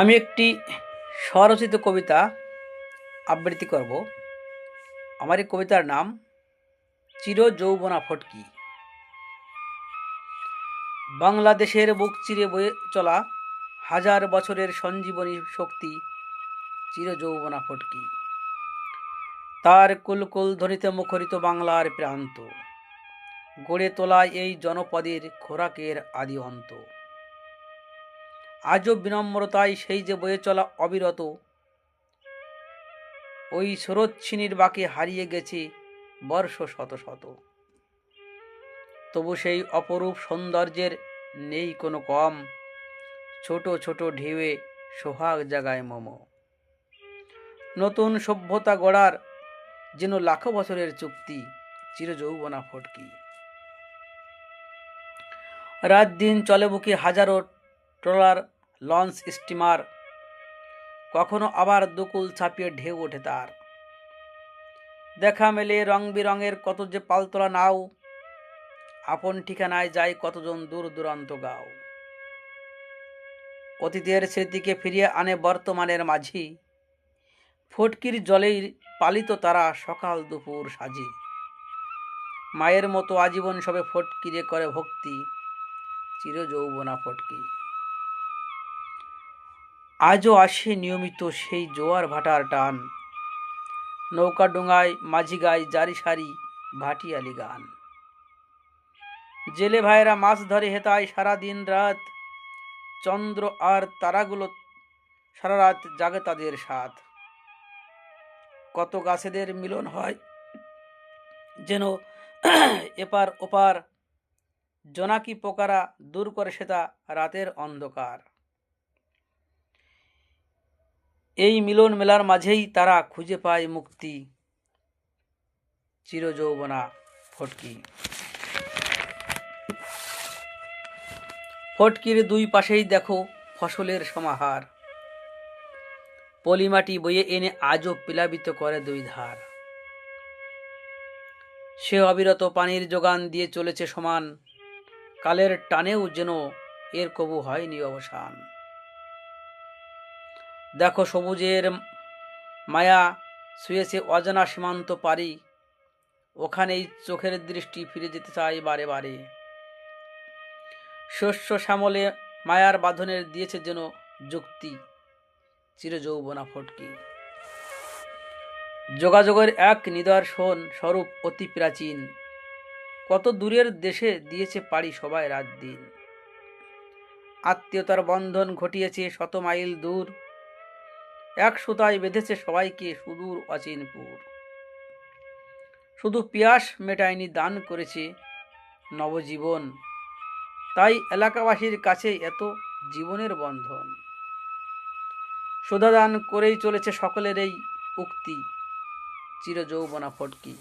আমি একটি স্বরচিত কবিতা আবৃত্তি করব। আমার এই কবিতার নাম চির যৌবনা ফটকি। বাংলাদেশের বুক চিরে বয়ে চলা হাজার বছরের সঞ্জীবনী শক্তি চির যৌবনা ফটকি। তার কুলকুল ধ্বনিতে মুখরিত বাংলার প্রান্ত, গড়ে তোলা এই জনপদের খোরাকের আদি অন্ত। আজও বিনম্রতায় সেই যে বয়ে চলা অবিরত, ওই স্রোতছিনির বাঁকে হারিয়ে গেছে বর্ষ শত শত। তবু সেই অপরূপ সৌন্দর্যের নেই কোনো কম, ছোট ছোট ঢেউয়ে সোহাগ জাগায় মম। নতুন সভ্যতা গড়ার যেন লাখো বছরের চুক্তি চির যৌবনা ফটকি। রাত দিন চলে বুকে হাজারো ট্রলার, লঞ্চ, স্টিমার, কখনো আবার দুকুল ছাপিয়ে ঢেউ ওঠে তার। দেখা মেলে রং বেরঙের কত যে পালতোলা নাও, আপন ঠিকানায় যায় কতজন দূর দূরান্ত গাও। অতীতের স্মৃতিকে ফিরিয়ে আনে বর্তমানের মাঝি, ফটকির জলেই পালিত তারা সকাল দুপুর সাজি। মায়ের মতো আজীবন সবে ফটকিরে করে ভক্তি চির যৌবনা ফটকি। আজও আসে নিয়মিত সেই জোয়ার ভাটার টান, নৌকা ডোঙায় মাঝি গায় জারি সারি ভাটিয়ালি গান। জেলে ভাইয়েরা মাছ ধরে হেতায় সারা দিন রাত, চন্দ্র আর তারাগুলো সারা রাত জাগে তাদের সাথ। কত গাছেদের মিলন হয় যেন এপার ওপার, জোনাকি পোকারা দূর করে সেটা রাতের অন্ধকার। এই মিলন মেলার মাঝেই তারা খুঁজে পায় মুক্তি চির যৌবনা ফটকি। ফটকির দুই পাশেই দেখো ফসলের সমাহার, পলিমাটি বয়ে এনে আজও প্লাবিত করে দুই ধার। সে অবিরত পানির যোগান দিয়ে চলেছে সমান, কালের টানেও যেন এর কবু হয়নি অবসান। দেখো সবুজের মায়া শুয়েছে অজানা সীমান্ত পারি, ওখানেই চোখের দৃষ্টি ফিরে যেতে চায় বারে বারে। শস্য শ্যামলে মায়ার বাঁধনের দিয়েছে যেন যুক্তি চির যৌবনা ফটকি। যোগাযোগের এক নিদর্শন স্বরূপ অতি প্রাচীন, কত দূরের দেশে দিয়েছে পাড়ি সবাই রাত দিন। আত্মীয়তার বন্ধন ঘটিয়েছে শত মাইল দূর, এক সুতায় বেঁধেছে সবাইকে সুদূর অচিনপুর। শুধু পিয়াস মেটায়নি, দান করেছে নবজীবন, তাই এলাকাবাসীর কাছে এত জীবনের বন্ধন। সুধাদান করেই চলেছে সকলের এই উক্তি চির যৌবনা ফটকি।